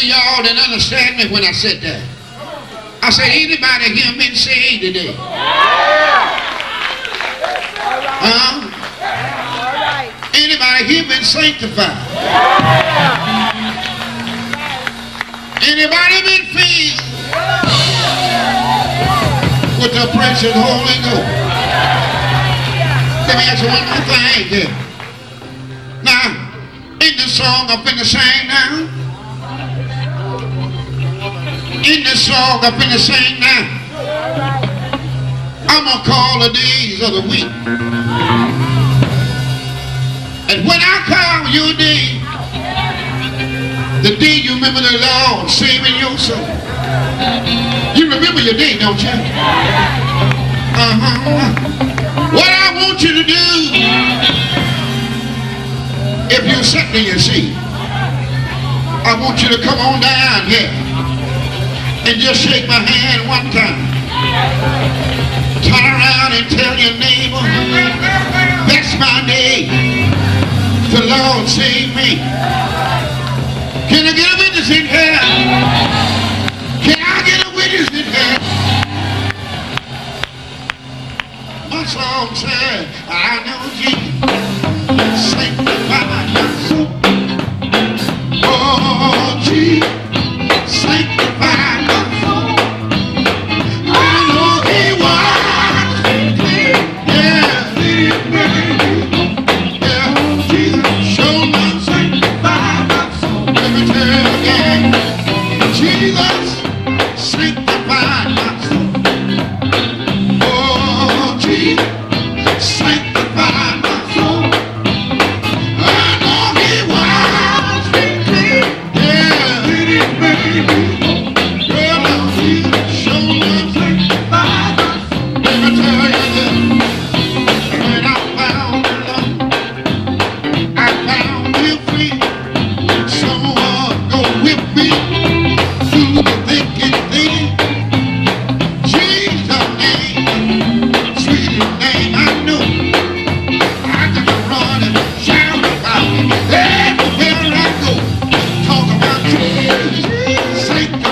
Y'all didn't understand me when I said that. I said, anybody here been saved today? Anybody here been sanctified? Anybody been filled with the precious Holy Ghost? Let me ask you one more thing here. Now, in the song I'm finna sing now, in the song I'm finna sing now, I'm gonna call the days of the week. And when I call your day, the day you remember the Lord saving your soul. You remember your day, don't you? What I want you to do, if you're sitting in your seat, I want you to come on down here and just shake my hand one time. Turn around and tell your neighbor, that's my day. The Lord saved me. Can I get a witness in here? Can I get a witness in here? My song said, I know Jesus sanctified my soul. Oh, Jesus sanctified my soul. I know He washed me clean. Yeah, yeah, Jesus showed me sanctified my soul. Let me tell you again, Jesus sanctified my soul. Oh, Jesus sanctified my soul. I know He washed me clean. Yeah, girl, Jesus showed me sanctified my soul. Let me tell you this, when I found the Lord, I found Him free. Someone go with me through the thick and thin. Jesus' name, sweetest name I know. I got to run and shout about it everywhere I go. Talk about Jesus, sanctified.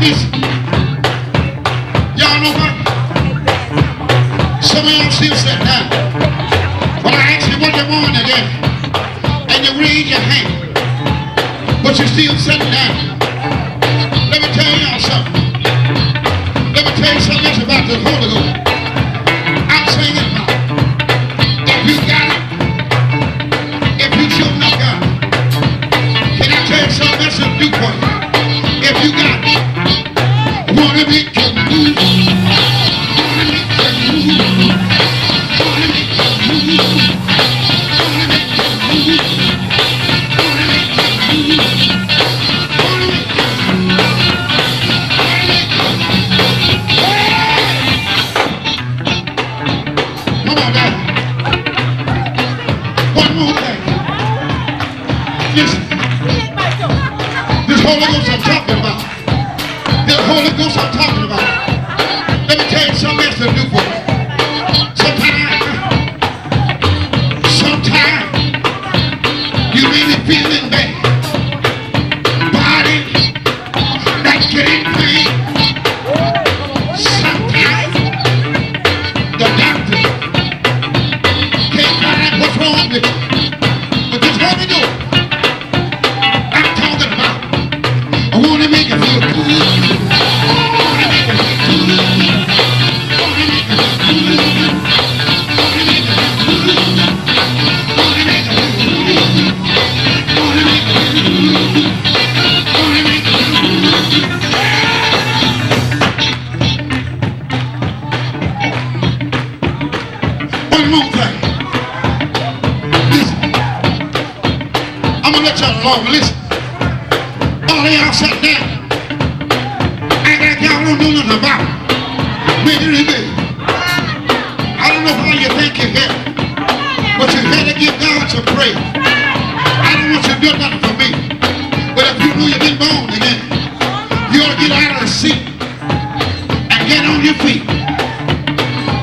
Listen, y'all know what? Some of y'all still sitting down. But I asked you what you want today, and you raise your hand, but you're still sitting down. Let me tell y'all something. Let me tell you something else about the Holy Ghost. I'm singing about it. If you got it, if you sure enough got it, can I tell you something else to do for you? If you got it, wanna make you move, wanna make you move, wanna make you move, wanna make you move, wanna make you move, wanna make you move. Come on down. One more thing. Listen. This Holy Ghost I'm talking about. This Holy Ghost I'm talking about. Let me tell you something else to do for me. Sometimes you may be feeling bad. Body that's getting pain. Sometimes the doctor can't find out what's wrong with you. But this Holy Ghost I'm talking about, I want to make it feel good. I want to make it feel good. I want to make it feel good. I want to make it feel good. I want to make it feel good. I want to make it feel good. I want to make it feel good. One more thing. Listen. I'm going to let y'all alone. Listen. All of y'all sat down. Act like y'all don't know nothing about it. Maybe. I don't know how you think you're here, but you had to give God some praise. I don't want you to do nothing for me, but if you know you've been born again, you ought to get out of the seat and get on your feet.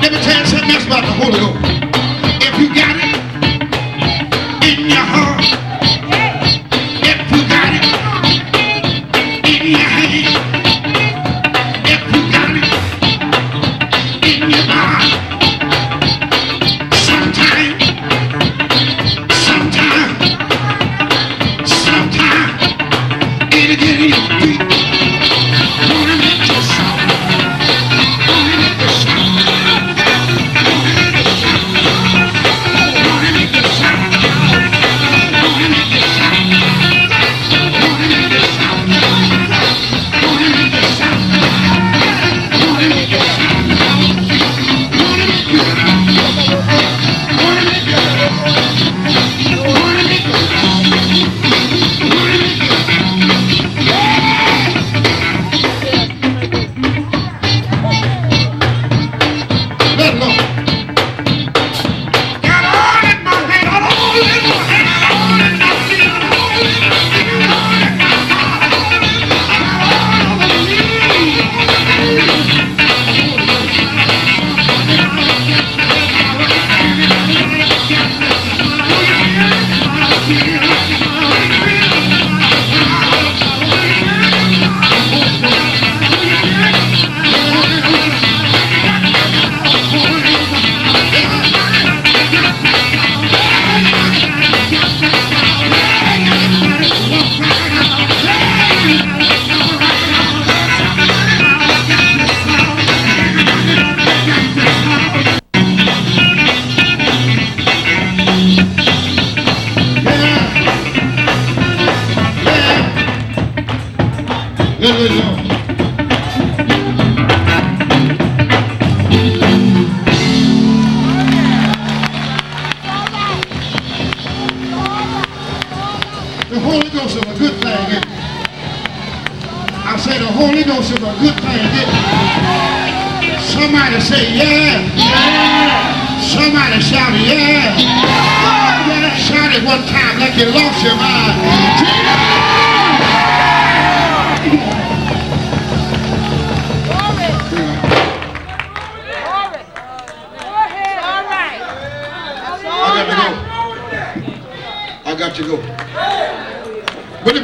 Let me tell you something else about the Holy Ghost. If you got it in your heart, if you got it in your hand, if you got it in your mind, sometimes it'll get in your feet. Wanna make you shout, wanna make you shout, wanna make you shout, wanna make you shout, wanna make you shout, wanna make you shout, wanna make you shout, wanna make you shout, wanna make you let alone. Got all in my head, all in my head, all in my feet, all in my feet, all in my heart, all over me. The Holy Ghost is a good thing, isn't it? I say the Holy Ghost is a good thing, isn't it? Somebody say yeah. Somebody shout yeah. Shout it one time like you lost your mind. I got to go. But